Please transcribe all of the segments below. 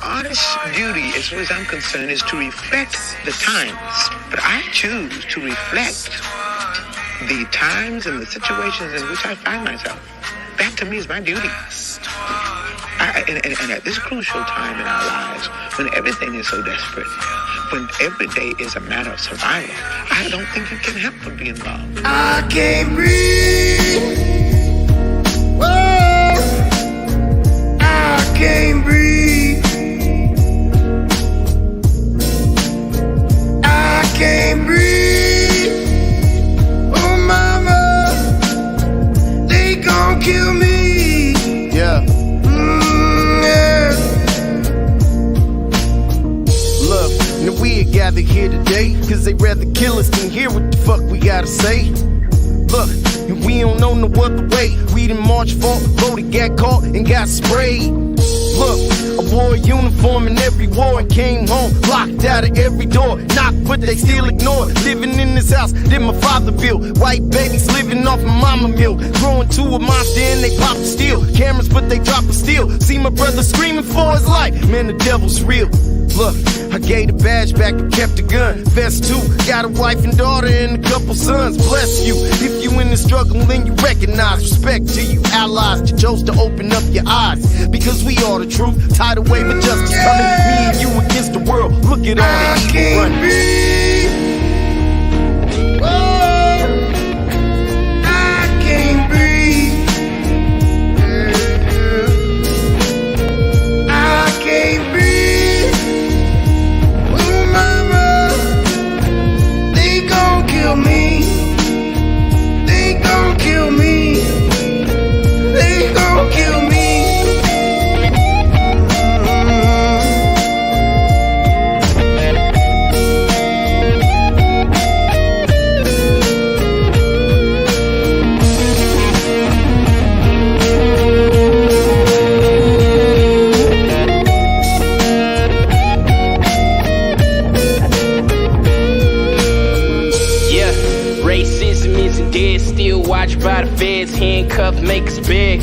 artist's duty, as far as I'm concerned, is to reflect the times. But I choose to reflect the times and the situations in which I find myself. That to me is my duty. And at this crucial time in our lives, when everything is so desperate, when every day is a matter of survival, I don't think you can help but be involved. I can't breathe. Whoa. I can't breathe. I can't breathe. Oh, mama, they gon' kill me. Yeah. We are gathered here today, cause they rather kill us than hear what the fuck we gotta say. Look, we don't know no other way. We done marched for, voted, got caught, and got sprayed. Look, I wore a uniform in every war and came home locked out of every door. Knocked, but they still ignored. Living in this house that my father built. White babies living off my mama milk. Growing to a monster and they pop the steel. Cameras, but they drop a steel. See my brother screaming for his life. Man, the devil's real. Look, I gave the badge back but kept the gun. Vest too, got a wife and daughter and a couple sons. Bless you, if you in the struggle then you recognize. Respect to you allies that chose to open up your eyes. Because we are the truth, tied away with justice coming. Me and you against the world, look at all the evil running. I can't breathe. I can't breathe. Me. They gon' kill me. They gon' kill me. By the feds, handcuffed, make us beg.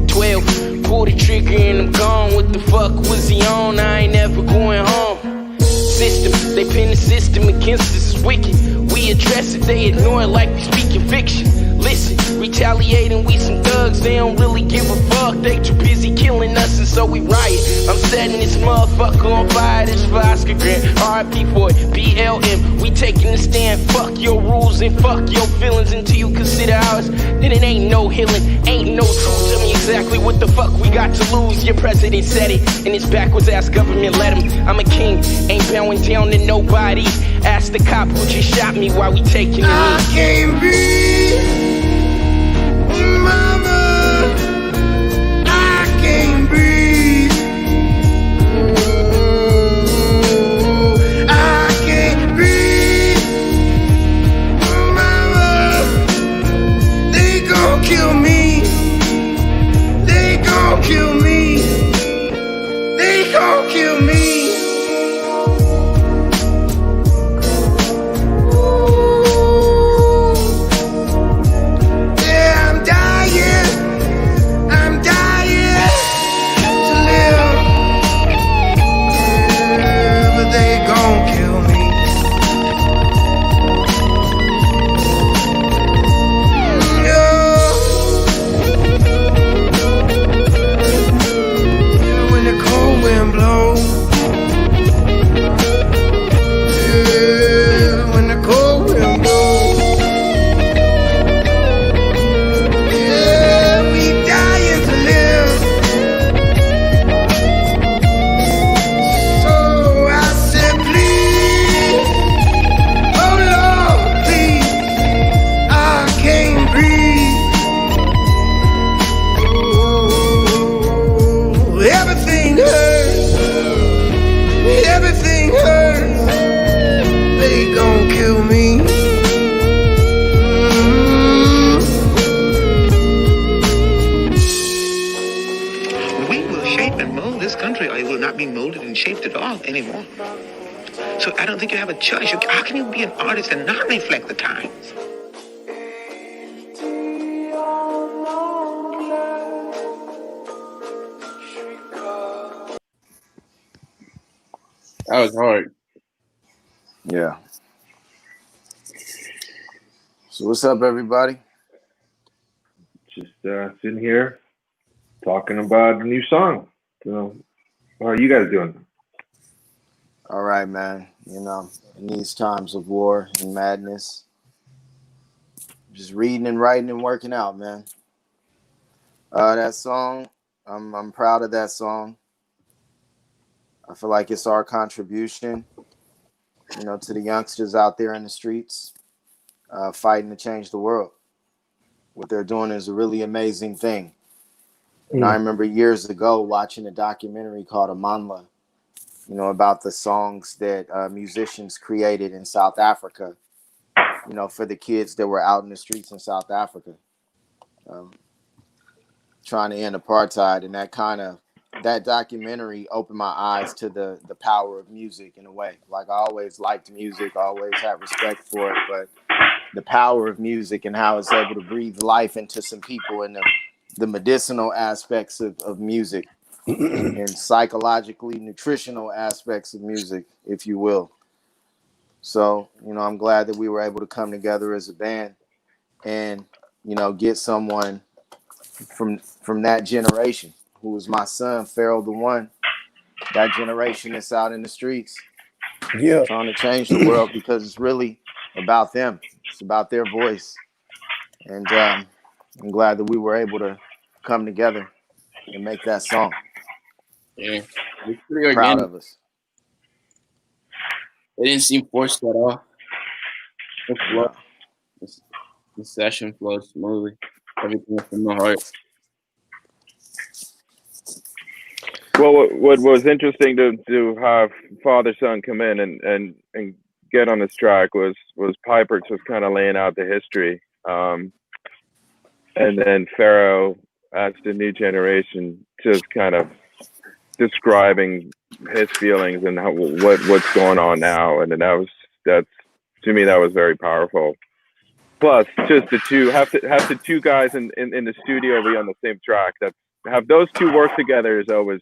12, pull the trigger and I'm gone. What the fuck was he on? I ain't never going home. System, they pin the system against us, is wicked. We address it, they ignore it like we speaking fiction. Listen, retaliating, we some thugs, they don't really give a fuck. They too busy killing us and so we riot. I'm setting this motherfucker on fire, this for Oscar Grant. RIP for it, BLM, we taking a stand. Fuck your rules and fuck your feelings until you consider ours. Then it ain't no healing, ain't no truth. Tell me exactly what the fuck we got to lose. Your president said it, and his backwards ass government let him. I'm a king, ain't bowing down to nobody. Ask the cop who just shot me while we taking the I can't breathe. Mama, I can't breathe. I can't breathe. Mama, they gon' kill me. They gon' kill me. They gon' kill me. Anymore. So I don't think you have a choice. How can you be an artist and not reflect the times? That was hard. Yeah. So what's up, everybody? Just sitting here talking about a new song. So, how are you guys doing? All right, man. You know, in these times of war and madness, just reading and writing and working out, man. That song, I'm proud of that song. I feel like it's our contribution, to the youngsters out there in the streets, fighting to change the world. What they're doing is a really amazing thing. And I remember years ago watching a documentary called Amanla, about the songs that musicians created in South Africa, for the kids that were out in the streets in South Africa, um, trying to end apartheid. And that documentary opened my eyes to the power of music in a way. Like, I always liked music, I always had respect for it, but the power of music and how it's able to breathe life into some people, and the medicinal aspects of music and psychologically nutritional aspects of music, if you will. So, I'm glad that we were able to come together as a band and, get someone from that generation who was my son, Pharaoh the One, that generation that's out in the streets trying to change the world, because it's really about them. It's about their voice. And I'm glad that we were able to come together and make that song. Yeah, it's pretty Proud organic. of us. It didn't seem forced at all. The flow, No. the session flowed smoothly. Everything from the heart. Well, what was interesting to have father son come in and get on this track was Piper just kind of laying out the history, and then Pharaoh as the new generation just kind of describing his feelings and what's going on now, and then that's to me that was very powerful. Plus, just the two have the two guys in the studio be on the same track. That have those two work together is always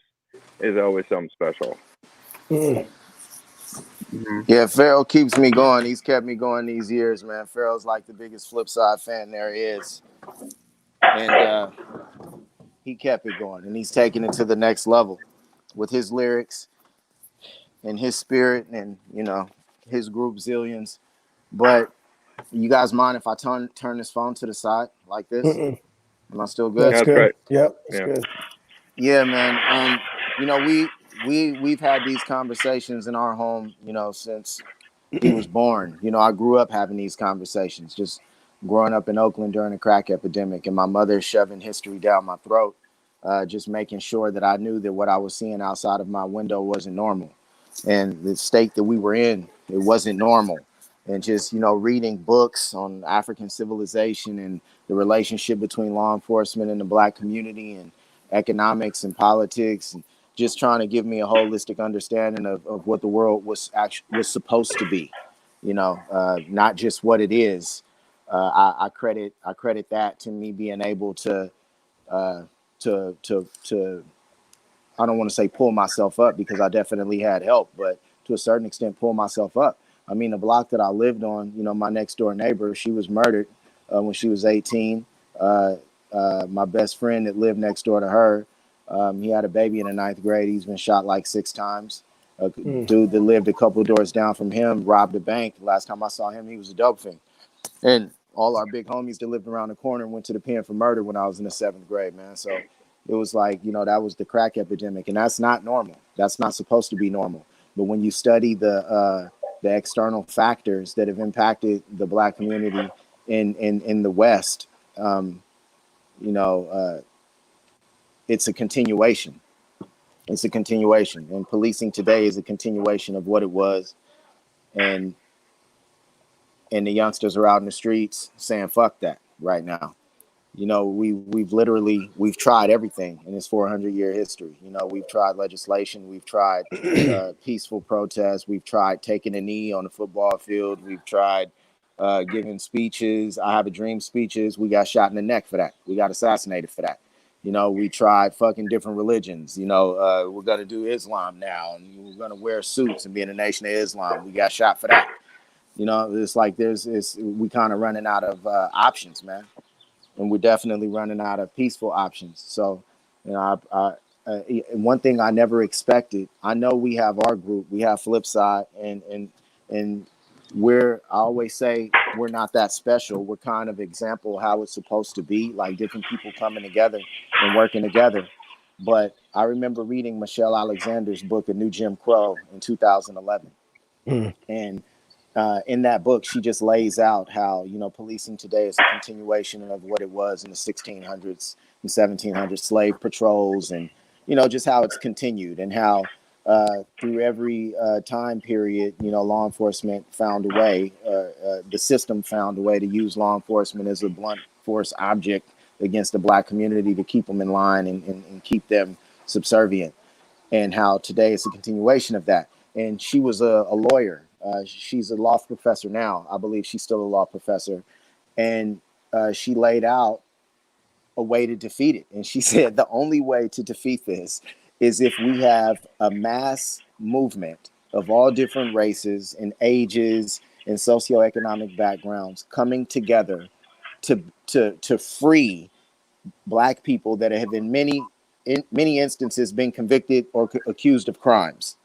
something special. Mm-hmm. Yeah, Pharaoh keeps me going. He's kept me going these years, man. Pharaoh's like the biggest Flipside fan there is. And he kept it going. And he's taking it to the next level with his lyrics and his spirit and, his group Zillions. But you guys mind if I turn this phone to the side like this? Am I still good? Yeah, that's great. Yep, that's Yeah. good. Yeah, man. We've had these conversations in our home, since he was born. I grew up having these conversations, just growing up in Oakland during the crack epidemic, and my mother shoving history down my throat, just making sure that I knew that what I was seeing outside of my window wasn't normal, and the state that we were in, it wasn't normal. And just reading books on African civilization and the relationship between law enforcement and the black community, and economics and politics, and just trying to give me a holistic understanding of what the world was supposed to be, not just what it is. I credit that to me being able to uh, to I don't want to say pull myself up, because I definitely had help, but to a certain extent pull myself up. I mean, the block that I lived on, my next door neighbor, she was murdered when she was 18. My best friend that lived next door to her, he had a baby in the ninth grade. He's been shot like 6 times. A dude that lived a couple of doors down from him robbed a bank. Last time I saw him, he was a dope fiend. And all our big homies that lived around the corner went to the pen for murder when I was in the 7th grade, man. So it was like, that was the crack epidemic, and that's not normal. That's not supposed to be normal. But when you study the external factors that have impacted the black community in the West, you know, uh, it's a continuation. It's a continuation, and policing today is a continuation of what it was, and the youngsters are out in the streets saying "fuck that" right now. We've tried everything in this 400-year history. We've tried legislation, we've tried peaceful protests, we've tried taking a knee on the football field, we've tried giving speeches. I have a dream speeches. We got shot in the neck for that. We got assassinated for that. You know, we tried fucking different religions. You know, we're gonna do Islam now, and we're gonna wear suits and be in the Nation of Islam. We got shot for that. You know, it's like we kind of running out of options, man, and we're definitely running out of peaceful options. So, you know, one thing I never expected. I know we have our group, we have Flipsyde, and I always say we're not that special. We're kind of example how it's supposed to be, like different people coming together and working together. But I remember reading Michelle Alexander's book, A New Jim Crow, in 2011, and in that book, she just lays out how, you know, policing today is a continuation of what it was in the 1600s and 1700s, slave patrols, and, you know, just how it's continued, and how through every time period, you know, law enforcement found a way, the system found a way to use law enforcement as a blunt force object against the Black community to keep them in line and keep them subservient, and how today is a continuation of that. And she was a lawyer. She's a law professor now. I believe she's still a law professor. And she laid out a way to defeat it. And she said the only way to defeat this is if we have a mass movement of all different races and ages and socioeconomic backgrounds coming together to free Black people that have in many instances been convicted or accused of crimes.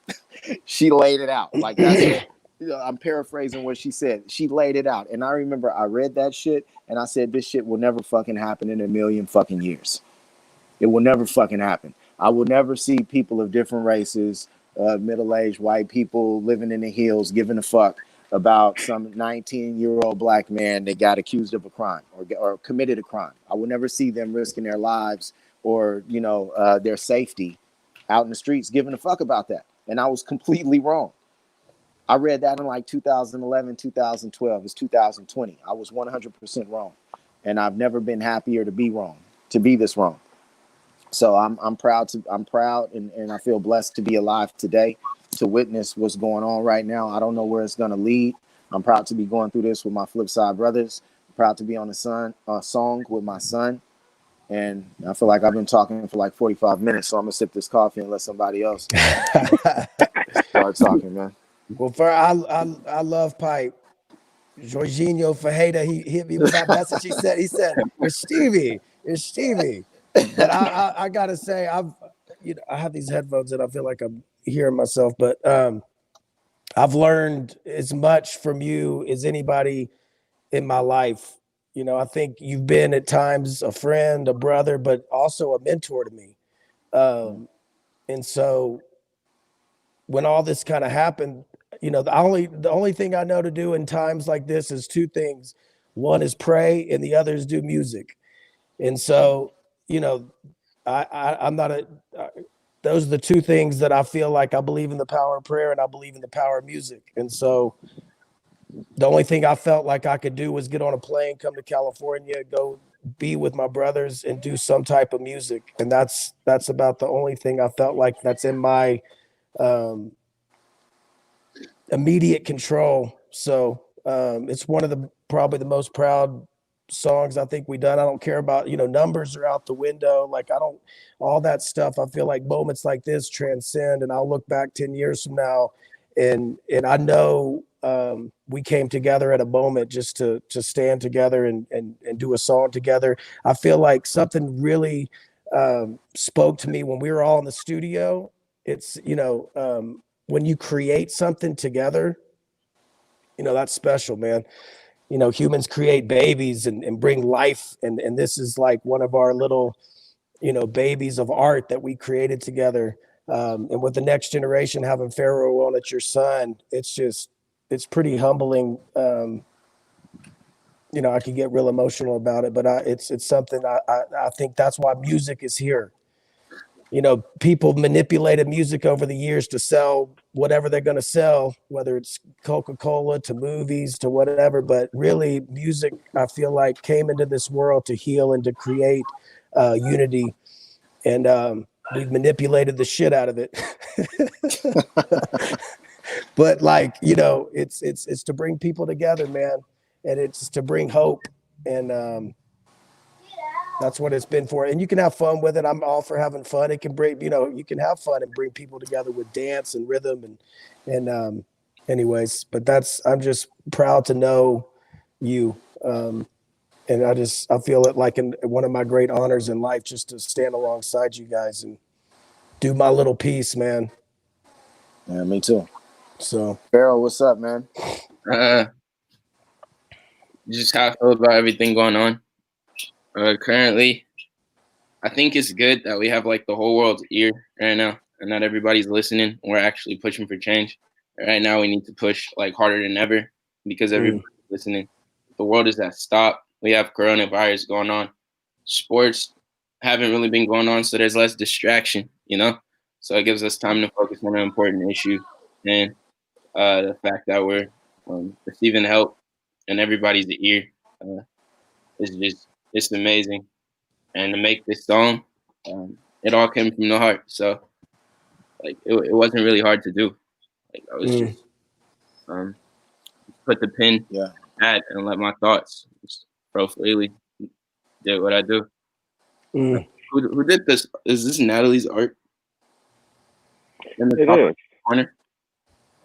She laid it out like that's you know, I'm paraphrasing what she said. She laid it out. And I remember I read that shit and I said, this shit will never fucking happen in a million fucking years. It will never fucking happen. I will never see people of different races, middle-aged white people living in the hills giving a fuck about some 19-year-old Black man that got accused of a crime or committed a crime. I will never see them risking their lives or, you know, their safety out in the streets giving a fuck about that. And I was completely wrong. I read that in like 2011, 2012. It's 2020. I was 100% wrong. And I've never been happier to be wrong, to be this wrong. So I'm proud and I feel blessed to be alive today to witness what's going on right now. I don't know where it's going to lead. I'm proud to be going through this with my Flipsyde brothers. I'm proud to be on a song with my son. And I feel like I've been talking for like 45 minutes, so I'm going to sip this coffee and let somebody else start talking, man. Well, I love Pipe. Jorginho Fajeda, he hit me with that message. He said, it's Stevie. But I gotta say, I have these headphones and I feel like I'm hearing myself, but I've learned as much from you as anybody in my life. You know, I think you've been at times a friend, a brother, but also a mentor to me. And so when all this kind of happened, you know, the only thing I know to do in times like this is two things. One is pray and the other is do music. And so, you know, I'm not those are the two things that I feel like. I believe in the power of prayer and I believe in the power of music. And so the only thing I felt like I could do was get on a plane, come to California, go be with my brothers and do some type of music. And that's about the only thing I felt like that's in my immediate control. So it's one of probably the most proud songs I think we done. I don't care about, you know, numbers are out the window. Like all that stuff. I feel like moments like this transcend, and I'll look back 10 years from now and I know we came together at a moment just to stand together and do a song together. I feel like something really spoke to me when we were all in the studio. It's, you know, when you create something together, you know, that's special, man. You know, humans create babies and bring life. And this is like one of our little, you know, babies of art that we created together. And with the next generation, having Pharaoh on it, your son, it's pretty humbling. You know, I could get real emotional about it, but it's something I think that's why music is here. You know, people manipulated music over the years to sell whatever they're going to sell, whether it's Coca-Cola to movies to whatever. But really, music, I feel like, came into this world to heal and to create unity. And we've manipulated the shit out of it. But like, you know, it's to bring people together, man. And it's to bring hope. And That's what it's been for. And you can have fun with it. I'm all for having fun. It can bring, you can have fun and bring people together with dance and rhythm and anyways, but I'm just proud to know you. And I feel it like one of my great honors in life, just to stand alongside you guys and do my little piece, man. Yeah, me too. So, Pharaoh, what's up, man? Just how I feel about everything going on. Currently, I think it's good that we have like the whole world's ear right now, and not everybody's listening. We're actually pushing for change. Right now, we need to push like harder than ever because everybody's listening. The world is at stop. We have coronavirus going on. Sports haven't really been going on, so there's less distraction, So it gives us time to focus on an important issue, and the fact that we're receiving help and everybody's ear is just amazing. And to make this song, it all came from the heart. So, like, it wasn't really hard to do. Like, I was just put the pen at and let my thoughts just flow freely. Did what I do. Who did this? Is this Natalie's art? It is. Corner?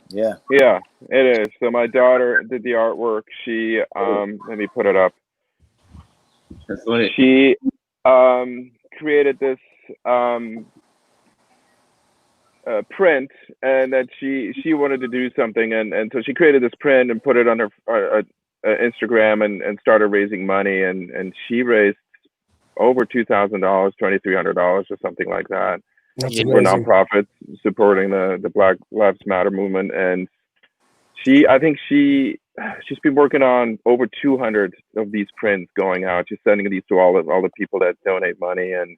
Yeah. Yeah, it is. So my daughter did the artwork. She let me put it up. That's what it. She created this print, and that she wanted to do something, and so she created this print and put it on her Instagram and started raising money, and she raised over $2,000, $2,300 or something like that. That's for amazing. nonprofits supporting the Black Lives Matter movement. And I think she's been working on over 200 of these prints going out. She's sending these to all the people that donate money. And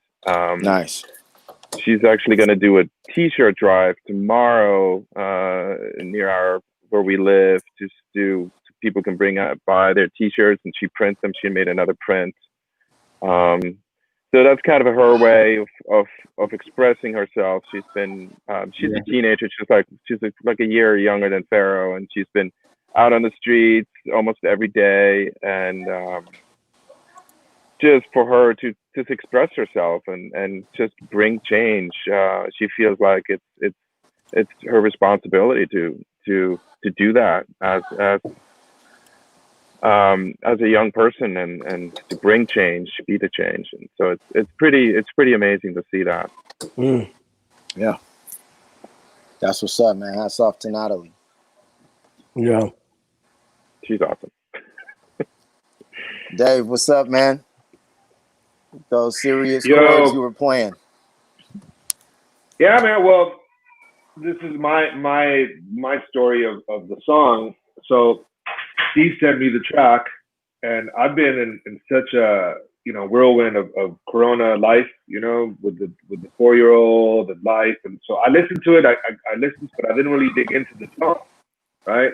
nice. She's actually going to do a T-shirt drive tomorrow near where we live. So people can buy their T-shirts, and she prints them. She made another print. So that's kind of her way of expressing herself. She's a teenager. She's like a year younger than Pharaoh, and she's been out on the streets almost every day, and just for her to just express herself and just bring change. She feels like it's her responsibility to do that as a young person and to bring change, be the change. And so it's pretty amazing to see that. Yeah. That's what's up, man. Hats off to Natalie. Yeah. She's awesome. Dave, what's up, man? Those serious chords you were playing. Yeah, man. Well, this is my story of the song. So Steve sent me the track, and I've been in such a whirlwind of Corona life, with the 4-year-old and life, and so I listened to it. I listened, but I didn't really dig into the song, right?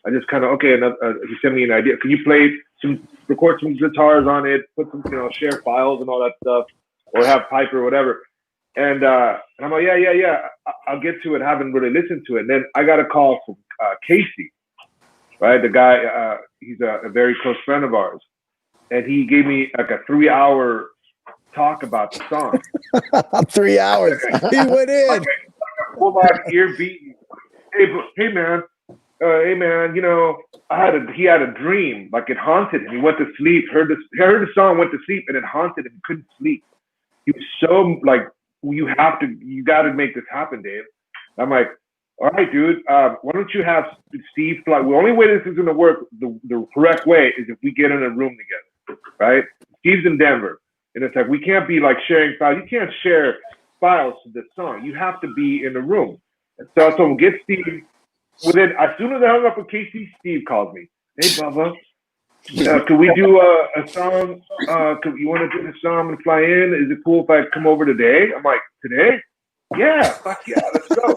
I just kind of he sent me an idea. Can you record some guitars on it, put some share files and all that stuff, or have Piper or whatever. And I'm like, yeah, I'll get to it. I haven't really listened to it. And then I got a call from Casey. Right, the guy, he's a very close friend of ours, and he gave me like a 3-hour talk about the song. 3 hours. He went in. Like a full-on ear beating. Hey man, he had a dream, like it haunted him. He went to sleep, heard the song, went to sleep, and it haunted him. He couldn't sleep. He was so like, you got to make this happen, Dave. I'm like, all right, dude, why don't you have Steve fly? The only way this is going to work the correct way is if we get in a room together, right? Steve's in Denver, and it's like, we can't be like sharing files. You can't share files to this song. You have to be in the room. And so we'll get Steve. As soon as I hung up with Casey, Steve called me. Hey, Bubba, could we do a song? You want to do the song and fly in? Is it cool if I come over today? I'm like, today? Yeah, fuck yeah, let's go.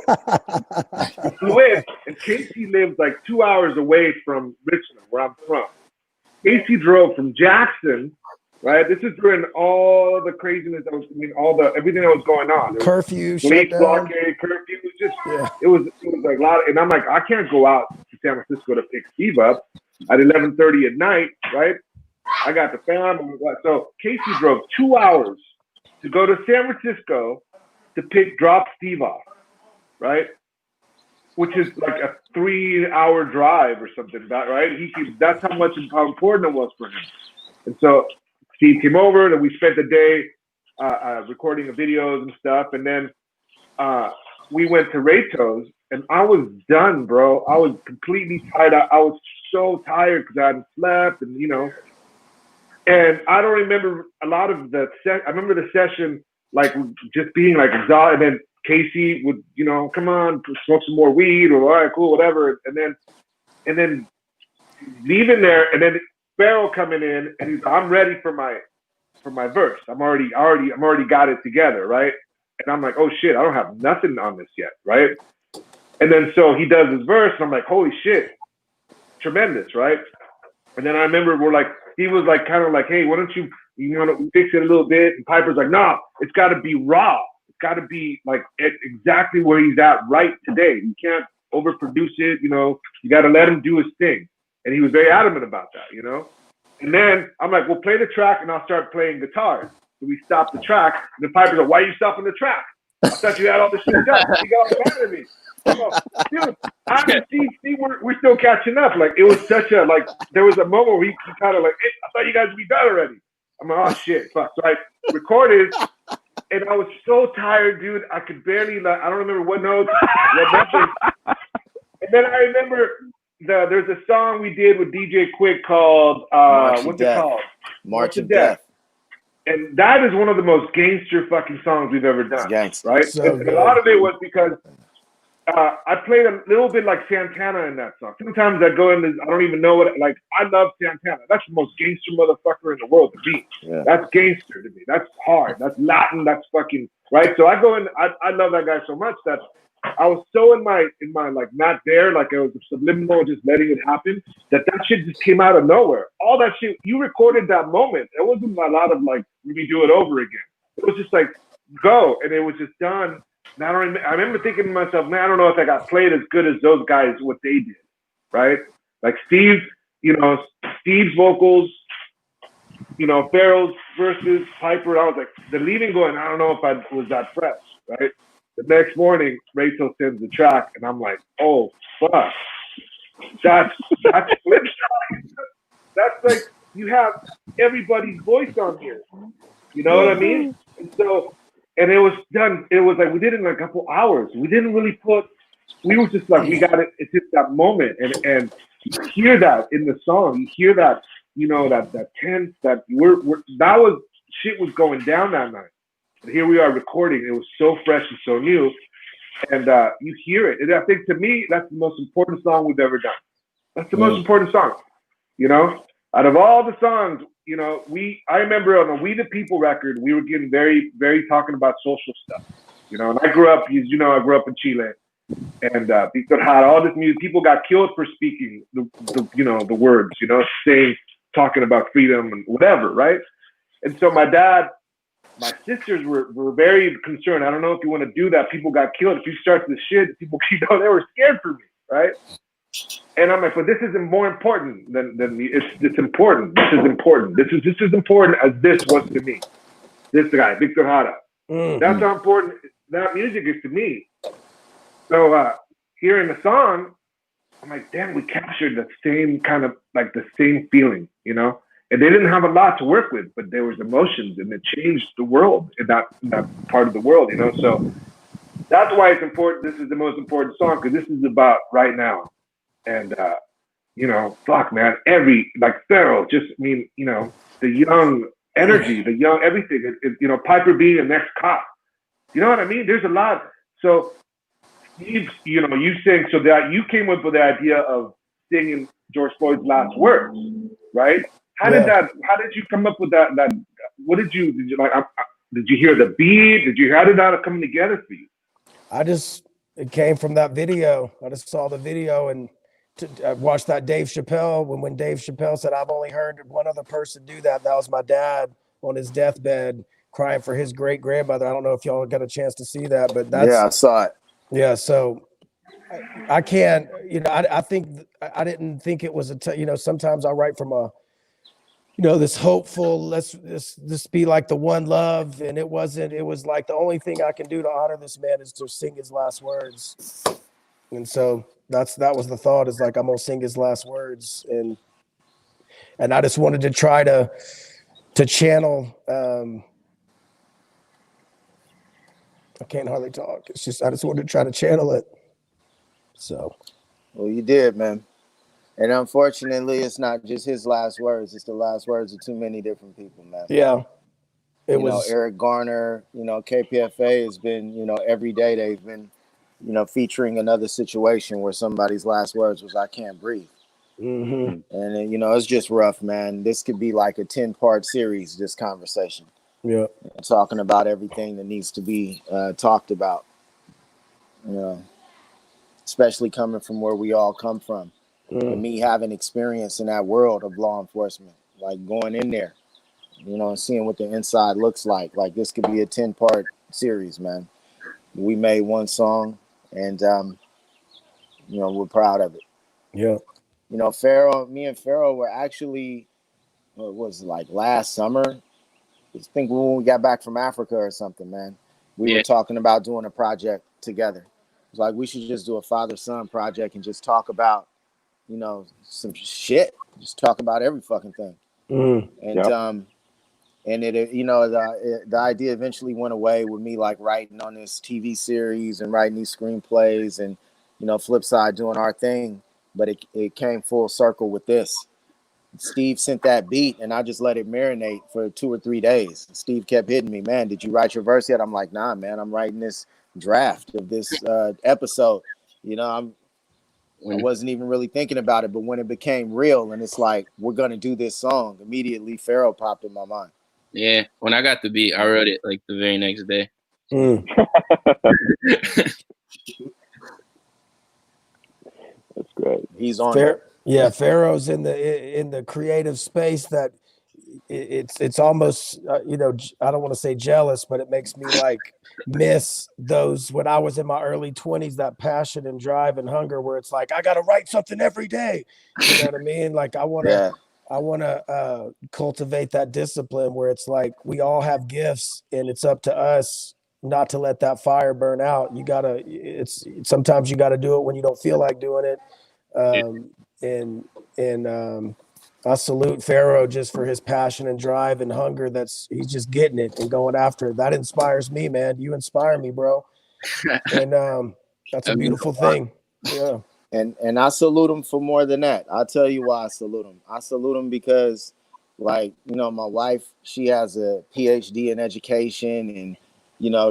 We flew in, and Casey lives like 2 hours away from Richmond, where I'm from. Casey drove from Jackson, right? This is during all the craziness everything that was going on. Curfew, police shutdown. blockade, curfew. It was like a lot and I'm like, I can't go out to San Francisco to pick Steve up at 11:30 at night, right? I got the family. So Casey drove 2 hours to go to San Francisco to drop Steve off, right? Which is like a 3-hour drive or something, right? That's how important it was for him. And so Steve came over, and we spent the day recording the videos and stuff, and then we went to Rato's, and I was done, bro. I was completely tired. I was so tired because I hadn't slept, and and I don't remember a lot of I remember the session like just being like exhausted, and then Casey would, come on, smoke some more weed, or all right, cool, whatever, and then leaving there, and then Pharaoh coming in, and he's, I'm ready for my verse. I'm already got it together, right? And I'm like, oh shit, I don't have nothing on this yet, right? And then so he does his verse, and I'm like, holy shit, tremendous, right? And then I remember he was like kind of like, hey, why don't you fix it a little bit? And Piper's like, nah, it's got to be raw. It's got to be like exactly where he's at right today. You can't overproduce it, you got to let him do his thing. And he was very adamant about that, And then I'm like, well, play the track, and I'll start playing guitar. So we stopped the track, and the Piper's like, why are you stopping the track? I thought you had all this shit done. He got all mad at me. Dude, I can see we're still catching up. Like, it was such a, like, there was a moment where he kind of like, hey, I thought you guys would be done already. I'm like, oh shit, fuck. So I recorded, and I was so tired, dude. I could barely, I don't remember what notes, nothing. And then I remember there's a song we did with DJ Quick called, what's it called? March of Death. And that is one of the most gangster fucking songs we've ever done, right? So and a lot of it was because I played a little bit like Santana in that song. Sometimes I go in, I don't even know what, like, I love Santana. That's the most gangster motherfucker in the world to me. Yeah. That's gangster to me. That's hard. That's Latin. That's fucking, right? So I go in, I love that guy so much that I was so in my like not there, like I was subliminal, just letting it happen, that shit just came out of nowhere. All that shit, you recorded that moment. It wasn't a lot of like, let me do it over again. It was just like, go, and it was just done. And I remember thinking to myself, man, I don't know if I got played as good as those guys, what they did, right? Like Steve's vocals, Pharaoh's verses, Piper. I was like, the leaving going, I don't know if I was that fresh, right? The next morning, Rachel sends the track, and I'm like, oh, fuck. That's Flipsyde. That's like, you have everybody's voice on here. You know what I mean? And it was done. It was like, we did it in a couple hours. We didn't really we were just like, we got it. It's just that moment. And you hear that in the song. You hear that, that tense, that shit was going down that night. And here we are recording. It was so fresh and so new. And you hear it. And I think, to me, that's the most important song we've ever done. That's the most important song. Out of all the songs, I remember on the We the People record, we were getting very, very talking about social stuff. And I grew up, I grew up in Chile. And Víctor had all this music. People got killed for speaking the words, talking about freedom and whatever, right? And so my dad, my sisters were very concerned. I don't know if you want to do that. People got killed. If you start this shit, people, they were scared for me, right? And I'm like, but this isn't more important than it's important. This is important. This is as important as this was to me. This guy, Víctor Jara. Mm-hmm. That's how important that music is to me. So hearing the song, I'm like, damn, we captured the same kind of, like, the same feeling, And they didn't have a lot to work with, but there was emotions, and it changed the world in that part of the world, So that's why it's important. This is the most important song, because this is about right now. And, fuck, man, Pharaoh, the young energy, the young everything, Piper being the next cop. You know what I mean? There's a lot. So, Steve, you sing, so that you came up with the idea of singing George Floyd's last words, right? How did you come up with that? What did you like? Did you hear the beat? How did that come together for you? It came from that video. I just saw the video and I watched that Dave Chappelle. When Dave Chappelle said, I've only heard one other person do that. That was my dad on his deathbed crying for his great grandmother. I don't know if y'all got a chance to see that, but I saw it. Yeah. So I can't, I think I didn't think it was sometimes I write from this hopeful, let's this be like the one love. And it wasn't. It was like the only thing I can do to honor this man is to sing his last words. And so that was the thought, is like, I'm gonna sing his last words. And I just wanted to try to channel. I can't hardly talk. It's just I just wanted to try to channel it. So, well, you did, man. And unfortunately, it's not just his last words; it's the last words of too many different people, man. yeah, it was Eric Garner. KPFA has been, every day they've been, featuring another situation where somebody's last words was "I can't breathe." Mm-hmm. And it's just rough, man. This could be like a 10-part series, this conversation. Yeah. Talking about everything that needs to be talked about. Especially coming from where we all come from. And me having experience in that world of law enforcement, like going in there, and seeing what the inside looks like. Like, this could be a 10-part series, man. We made one song, and we're proud of it. Yeah. Pharaoh, me and Pharaoh were actually, what was it, like last summer? I think when we got back from Africa or something, man. We were talking about doing a project together. It's like, we should just do a father-son project and just talk about, some shit. Just talk about every fucking thing. And and it, the idea eventually went away with me like writing on this TV series and writing these screenplays and, Flipsyde doing our thing. But it came full circle with this. Steve sent that beat and I just let it marinate for 2 or 3 days. Steve kept hitting me, man, did you write your verse yet? I'm like, nah, man, I'm writing this draft of this episode. I wasn't even really thinking about it, but when it became real and it's like, we're going to do this song, immediately Pharaoh popped in my mind. Yeah, when I got the beat, I wrote it like the very next day. That's great. He's on there. Yeah, Pharaoh's in the creative space that it's almost I don't want to say jealous, but it makes me like miss those when I was in my early 20s, that passion and drive and hunger where it's like, I got to write something every day. You know what I mean? Like, I want to cultivate that discipline where it's like, we all have gifts and it's up to us not to let that fire burn out. Sometimes you got to do it when you don't feel like doing it. I salute Pharaoh just for his passion and drive and hunger. He's just getting it and going after it. That inspires me, man. You inspire me, bro. And that's a beautiful thing. Yeah. And I salute him for more than that. I'll tell you why I salute him. I salute him because, like, my wife, she has a PhD in education, and,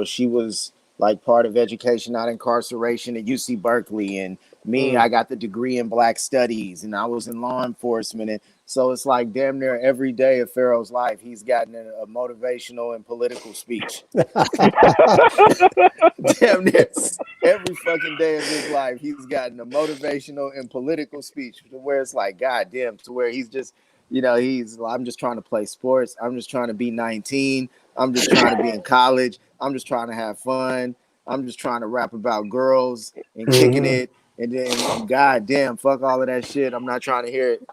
she was like part of education, not incarceration at UC Berkeley. And me, I got the degree in Black Studies and I was in law enforcement. And so it's like damn near every day of Pharaoh's life, he's gotten a motivational and political speech. Damn near every fucking day of his life, he's gotten a motivational and political speech to where it's like, God damn, to where he's just, I'm just trying to play sports. I'm just trying to be 19. I'm just trying to be in college. I'm just trying to have fun. I'm just trying to rap about girls and kicking it. And then, God damn, fuck all of that shit. I'm not trying to hear it.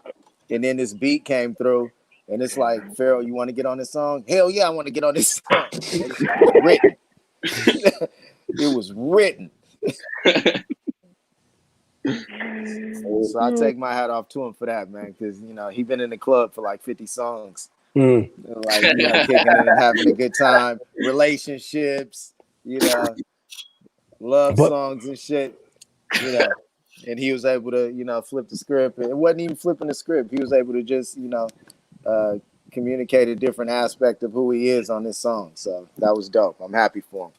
And then this beat came through, and it's like, Pharaoh, you want to get on this song? Hell yeah, I want to get on this song. And it was written. It was written. So I take my hat off to him for that, man, because he been in the club for like 50 songs, like kicking it and having a good time, relationships, love songs and shit, and he was able to flip the script. It wasn't even flipping the script. He was able to just communicate a different aspect of who he is on this song. So that was dope. I'm happy for him.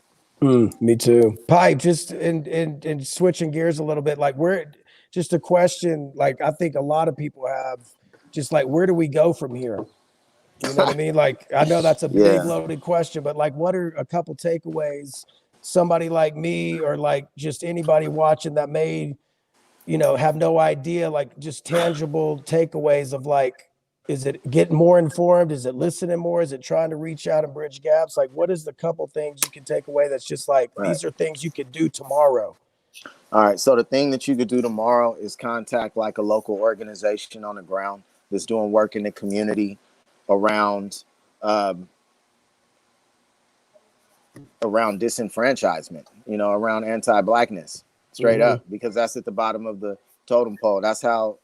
Me too. Pipe, just in switching gears a little bit, like just a question, like I think a lot of people have, just like, where do we go from here? You know what I mean? Like, I know that's a big loaded question, but like, what are a couple takeaways somebody like me or like just anybody watching that may, have no idea, like just tangible takeaways of like, is it getting more informed? Is it listening more? Is it trying to reach out and bridge gaps? Like, what is the couple things you can take away that's just like, these are things you could do tomorrow? All right. So the thing that you could do tomorrow is contact like a local organization on the ground that's doing work in the community. around around disenfranchisement, around anti-blackness, straight up, because that's at the bottom of the totem pole. That's how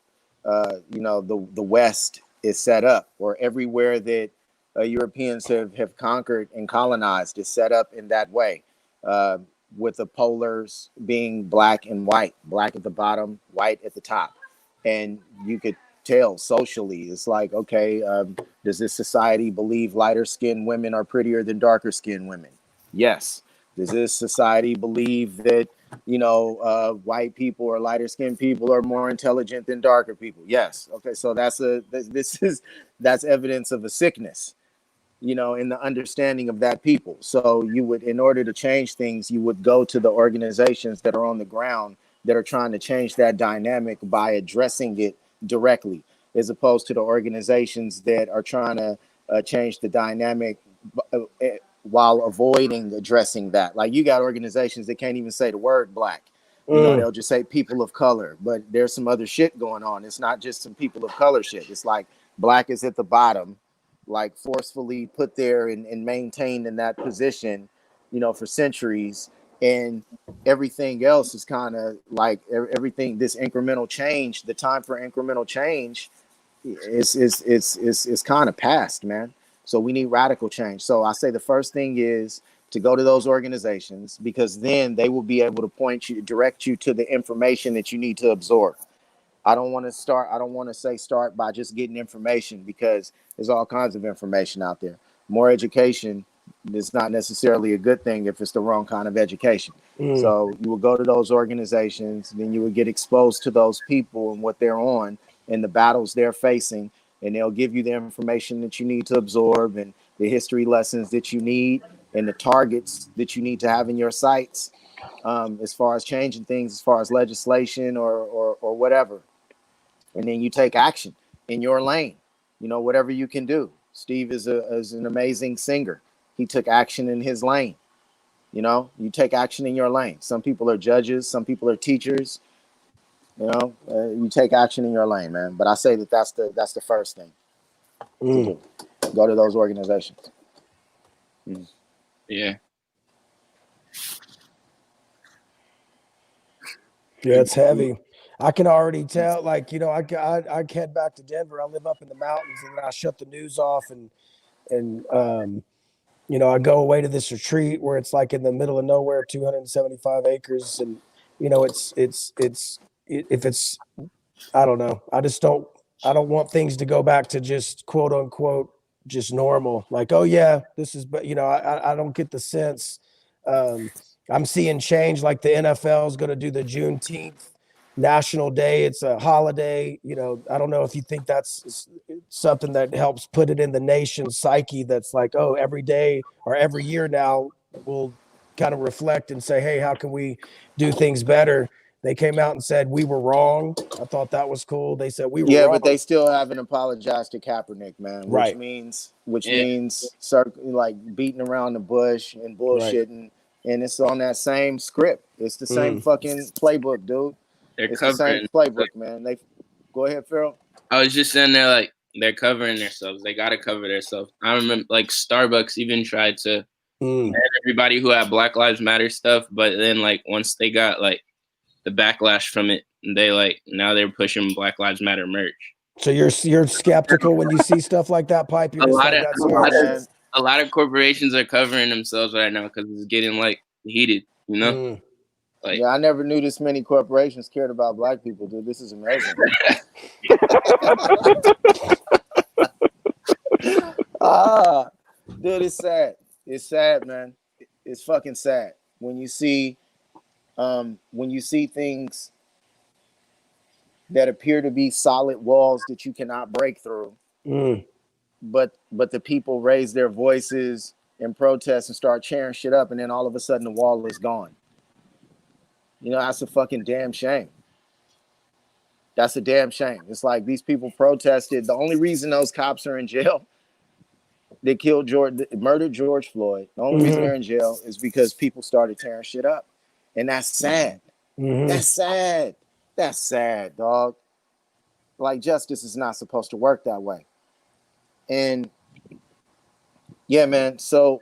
the West is set up, or everywhere that Europeans have conquered and colonized is set up in that way, with the polars being black and white, black at the bottom, white at the top. And you could tell socially, it's like, okay, does this society believe lighter skinned women are prettier than darker skinned women? Yes. Does this society believe that, white people or lighter skinned people are more intelligent than darker people? Yes. Okay. So that's evidence of a sickness, in the understanding of that people. So you would, in order to change things, you would go to the organizations that are on the ground that are trying to change that dynamic by addressing it directly, as opposed to the organizations that are trying to change the dynamic while avoiding addressing that. Like, you got organizations that can't even say the word black. They'll just say people of color, but there's some other shit going on. It's not just some people of color shit. It's like black is at the bottom, like forcefully put there and maintained in that position, for centuries. And everything else is kind of like everything, this incremental change, the time for incremental change is kind of past, man. So we need radical change. So I say the first thing is to go to those organizations, because then they will be able to direct you to the information that you need to absorb. I don't want to say start by just getting information, because there's all kinds of information out there. More education is not necessarily a good thing if it's the wrong kind of education. So you will go to those organizations, then you will get exposed to those people and what they're on and the battles they're facing, and they'll give you the information that you need to absorb and the history lessons that you need and the targets that you need to have in your sights, as far as changing things, as far as legislation or whatever. And then you take action in your lane, whatever you can do. Steve is an amazing singer. He took action in his lane. You take action in your lane. Some people are judges, some people are teachers. You take action in your lane, man. But I say that's the first thing to do. Go to those organizations. Yeah. Yeah, it's heavy. I can already tell, like, I head back to Denver. I live up in the mountains, and I shut the news off, and I go away to this retreat where it's like in the middle of nowhere, 275 acres. And, if it's, I don't know. I don't want things to go back to just quote unquote, just normal. Like, oh yeah, this is, but I don't get the sense. I'm seeing change. Like the NFL is going to do the Juneteenth National Day. It's a holiday. I don't know if you think that's something that helps put it in the nation's psyche. That's like, oh, every day or every year now we'll kind of reflect and say, hey, how can we do things better? They came out and said we were wrong. I thought that was cool. They said we were wrong. But they still haven't apologized to Kaepernick, man. Right. Which means like beating around the bush and bullshitting. Right. And it's on that same script. It's the same fucking playbook, dude. It's the same playbook, man. Go ahead, Pharaoh. I was just saying they're covering themselves. They gotta cover themselves. I remember like Starbucks even tried to ban everybody who had Black Lives Matter stuff, but then like once they got like the backlash from it, they now they're pushing Black Lives Matter merch. So you're skeptical when you see stuff like that, Pipe? You're a lot of corporations are covering themselves right now because it's getting like heated, Like, yeah, I never knew this many corporations cared about Black people, dude. This is amazing. Dude, it's sad. It's sad, man. It's fucking sad when you see things that appear to be solid walls that you cannot break through. But the people raise their voices and protest and start cheering shit up, and then all of a sudden the wall is gone. That's a fucking damn shame. That's a damn shame. It's like these people protested. The only reason those cops are in jail, they murdered George Floyd. The only reason they're in jail is because people started tearing shit up. And that's sad. That's sad. That's sad, dog. Like, justice is not supposed to work that way. And yeah, man. So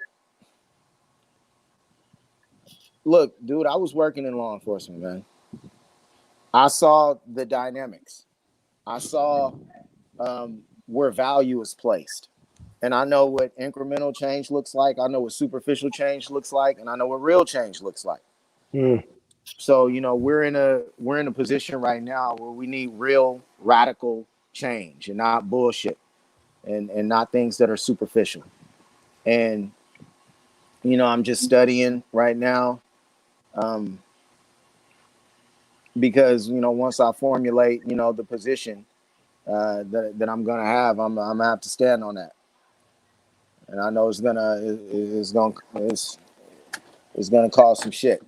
look, dude, I was working in law enforcement, man. I saw the dynamics. I saw where value is placed. And I know what incremental change looks like. I know what superficial change looks like, and I know what real change looks like. So, you know, we're in a position right now where we need real radical change and not bullshit and not things that are superficial. And, you know, I'm just studying right now. Because, you know, once I formulate, you know, the position that I'm gonna have, I'm gonna have to stand on that. And I know it's gonna cause some shit.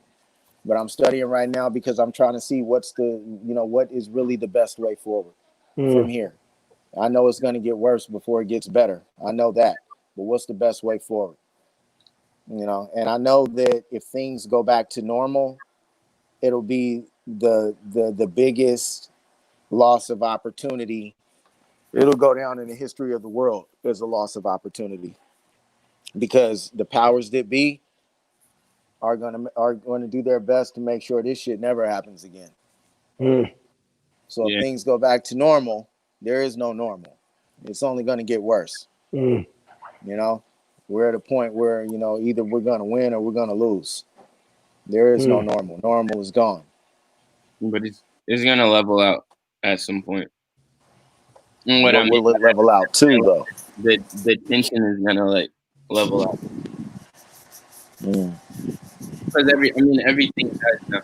But I'm studying right now because I'm trying to see what is really the best way forward from here. I know it's gonna get worse before it gets better. I know that. But what's the best way forward? You know, and I know that if things go back to normal, it'll be the biggest loss of opportunity. It'll go down in the history of the world as a loss of opportunity because the powers that be are gonna do their best to make sure this shit never happens again. So if things go back to normal, there is no normal. It's only gonna get worse. You know, we're at a point where, you know, either we're gonna win or we're gonna lose. There is no normal. Normal is gone. But it's gonna level out at some point. What I mean, will it level out too, though? The tension is gonna like level out. Because everything has now.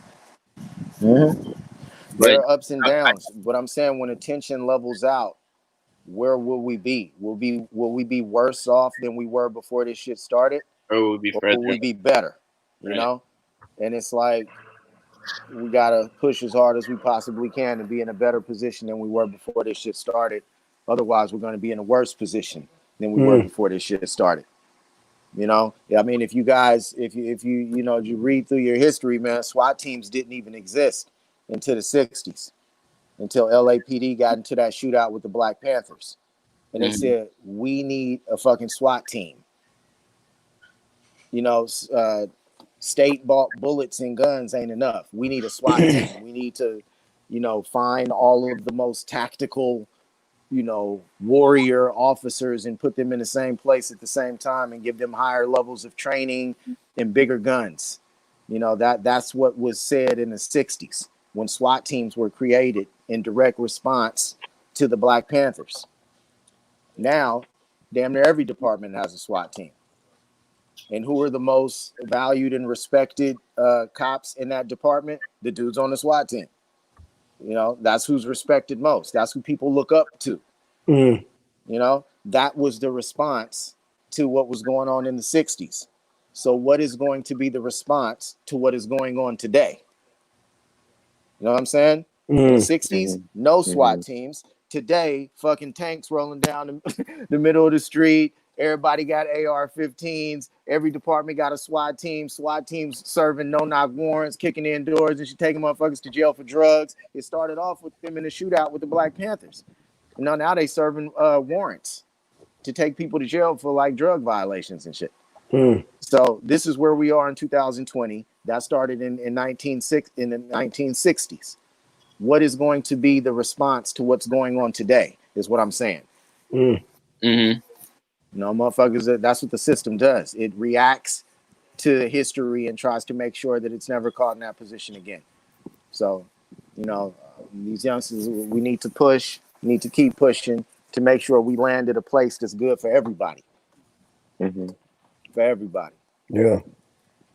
There are ups and downs. But I'm saying when the tension levels out, where will we be? Will we be worse off than we were before this shit started? Or will we be better? You know? And it's like we gotta push as hard as we possibly can to be in a better position than we were before this shit started. Otherwise, we're gonna be in a worse position than we were before this shit started. You know? I mean, if you guys, if you read through your history, man, SWAT teams didn't even exist until the 60s, until LAPD got into that shootout with the Black Panthers. And they said, we need a fucking SWAT team. You know, state bought bullets and guns ain't enough. We need a SWAT team. We need to, you know, find all of the most tactical, you know, warrior officers and put them in the same place at the same time and give them higher levels of training and bigger guns. You know, that's what was said in the 60s when SWAT teams were created in direct response to the Black Panthers. Now, damn near every department has a SWAT team. And who are the most valued and respected cops in that department? The dudes on the SWAT team. You know, that's who's respected most. That's who people look up to. You know, that was the response to what was going on in the 60s. So what is going to be the response to what is going on today? You know what I'm saying? In the 60s, no SWAT teams. Today, fucking tanks rolling down the middle of the street. Everybody got AR-15s. Every department got a SWAT team. SWAT teams serving no-knock warrants, kicking in doors, and she taking motherfuckers to jail for drugs. It started off with them in a shootout with the Black Panthers. You know, now they serving warrants to take people to jail for like drug violations and shit. So this is where we are in 2020. That started in the 1960s. What is going to be the response to what's going on today is what I'm saying. You know, motherfuckers, that's what the system does. It reacts to history and tries to make sure that it's never caught in that position again. So, you know, these youngsters, we need to push, need to keep pushing to make sure we land at a place that's good for everybody. For everybody.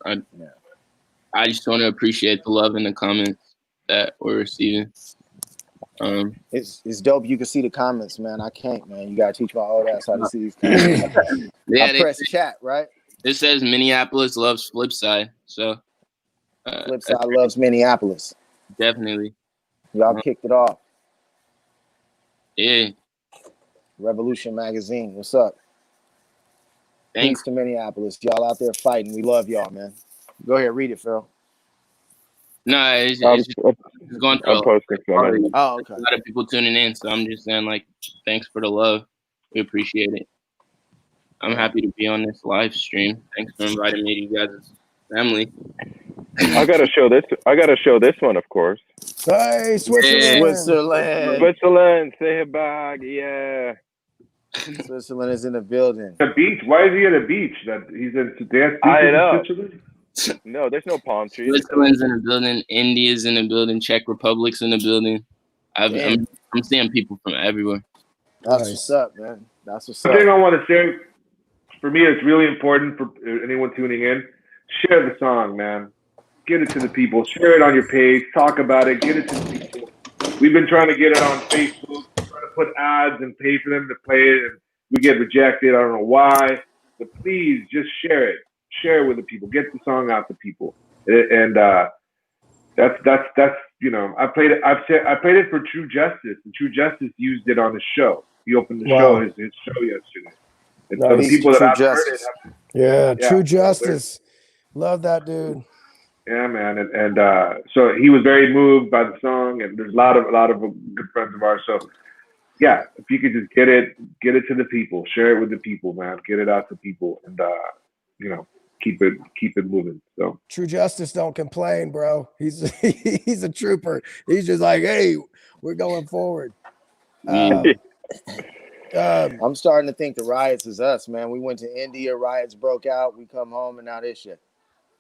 I just want to appreciate the love in the comments that we're receiving. It's dope. You can see the comments, man. I can't, man. You gotta teach my old ass how to see these comments. I press chat, right? It says Minneapolis loves Flipsyde, so Flipsyde loves Minneapolis. Definitely. Y'all kicked it off. Yeah. Revolution Magazine. What's up? Thanks to Minneapolis. Y'all out there fighting. We love y'all, man. Go ahead, read it, Pharaoh. No, it's going through. I'm posting something. Oh, okay. A lot of people tuning in, so I'm just saying, like, thanks for the love. We appreciate it. I'm happy to be on this live stream. Thanks for inviting me to you guys' family. I gotta show this one, of course. Hey, Switzerland. Switzerland, say it back, yeah. Switzerland is in the building. The beach. Why is he at a beach? That he's in dance. I know. Switzerland? No, there's no palm trees. Switzerland's in the building. India's in the building. Czech Republic's in the building. I'm seeing people from everywhere. That's what's up, man. That's what's up. The thing I want to say, for me, it's really important for anyone tuning in. Share the song, man. Get it to the people. Share it on your page. Talk about it. Get it to the people. We've been trying to get it on Facebook, trying to put ads and pay for them to play it, and we get rejected. I don't know why, but please just share it. Share it with the people. Get the song out to people, and that's you know, I played it for True Justice, and True Justice used it on his show. He opened the show, his show yesterday. And so the people that I've heard it True Justice. Love that dude. Yeah, man, and so he was very moved by the song, and there's a lot of good friends of ours. So yeah, if you could just get it to the people, share it with the people, man, get it out to people, and you know, keep it moving. So True Justice don't complain, bro. He's a trooper. He's just like, hey, we're going forward. I'm starting to think the riots is us, man. We went to India, riots broke out. We come home, and now this shit.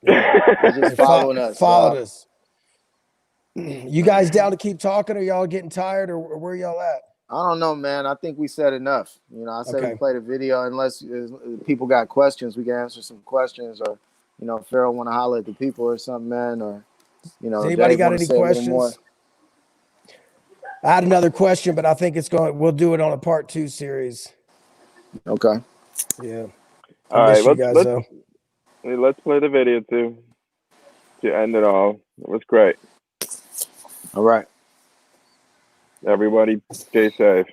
They're just following us. Followed us. You guys down to keep talking, or y'all getting tired, or where y'all at? I don't know, man. I think we said enough. You know, I said we played a video. Unless people got questions, we can answer some questions, or you know, Pharaoh want to holler at the people or something, man, or you know, anybody got any questions? I had another question, but I think we'll do it on a part 2 series. Okay. Yeah. All right, let's play the video too to end it all. It was great. All right. Everybody stay safe.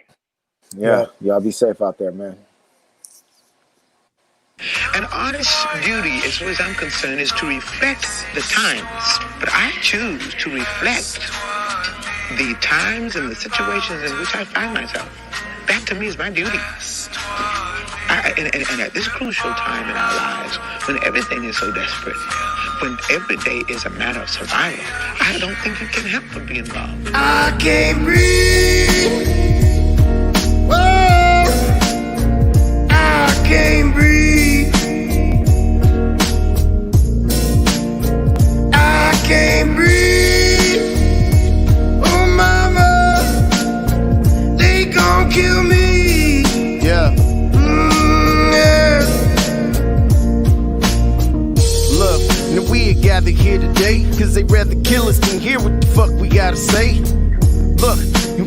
Yeah. Y'all be safe out there, man. An artist's duty, as far as I'm concerned, is to reflect the times. But I choose to reflect the times and the situations in which I find myself. That to me is my duty. And at this crucial time in our lives, when everything is so desperate, when every day is a matter of survival, I don't think you can help but be involved. I can't breathe. Whoa. I can't breathe. I can't breathe. Oh, mama, they gon' kill me. Yeah. We are gathered here today, cause they rather kill us than hear what the fuck we gotta say. Look,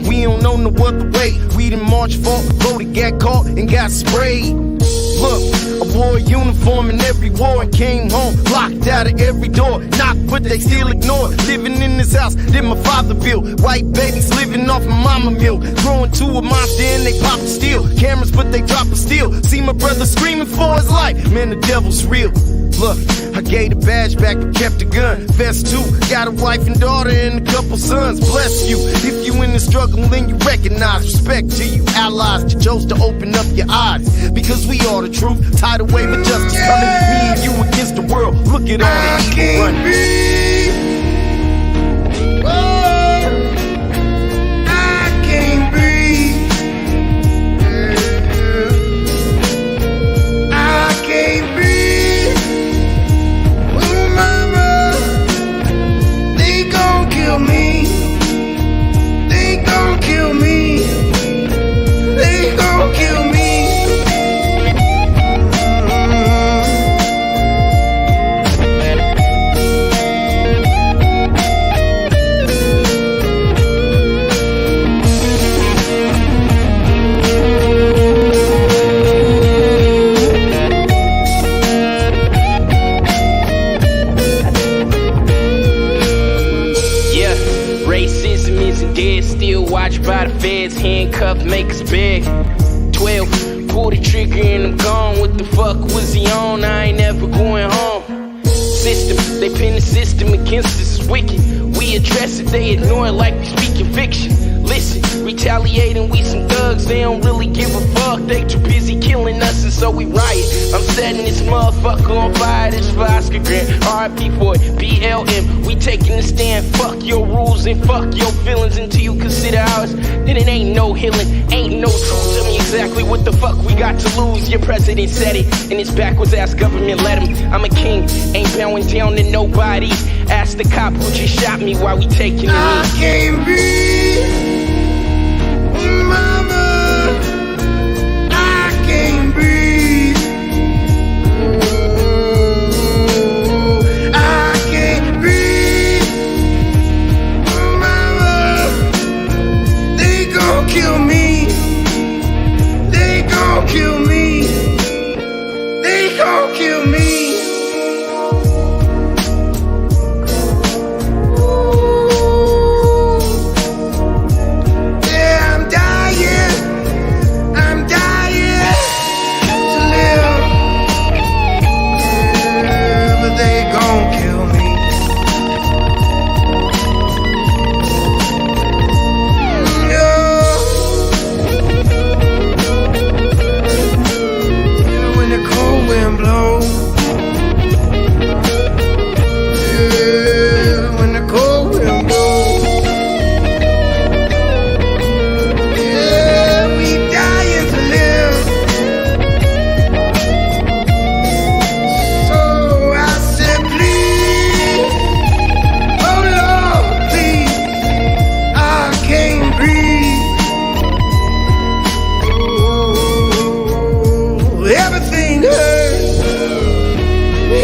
we don't know no other way. We done march, fought, voted, got caught, and got sprayed. Look, I wore a uniform in every war and came home locked out of every door. Knocked, but they still ignored. Living in this house that my father built. White babies living off my mama milk. Growing to a monster and they pop a steel. Cameras, but they drop a steel. See my brother screaming for his life. Man, the devil's real. Look, I gave the badge back but kept the gun. Vest too, got a wife and daughter and a couple sons. Bless you. If you in the struggle, then you recognize respect to you allies. You chose to open up your eyes because we are the truth. Tidal wave of justice coming. Me and you against the world. Look at all the evil running. I can't breathe. I can't breathe. Me. They gon' kill me. They gon' kill me. By the feds, handcuffed, make us beg. 12, pull the trigger and I'm gone. What the fuck was he on? I ain't never going home. System, they pin the system against us, is wicked. We address it, they ignore it like we speaking fiction. Listen, retaliating, we some thugs. thugs, they don't really give a fuck. They too busy killing us and so we riot. I'm setting this motherfucker on fire, this for Oscar Grant. RIP for it, BLM, we taking a stand. Fuck your rules and fuck your feelings until you consider ours. Then it ain't no healing, ain't no truth. Tell me exactly what the fuck we got to lose. Your president said it, and his backwards ass government let him. I'm a king, ain't bowing down to nobody. Ask the cop who just shot me while we taking the knee. I can't breathe, mama. I can't breathe. I can't breathe, mama. They gon' kill me. They gon' kill me. They gon' kill me.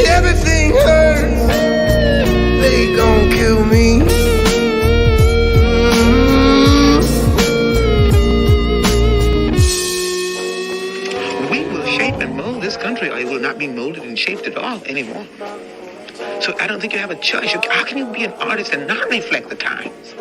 Everything hurts. They gon' kill me. We will shape and mold this country, or it will not be molded and shaped at all anymore. So I don't think you have a choice. How can you be an artist and not reflect the times?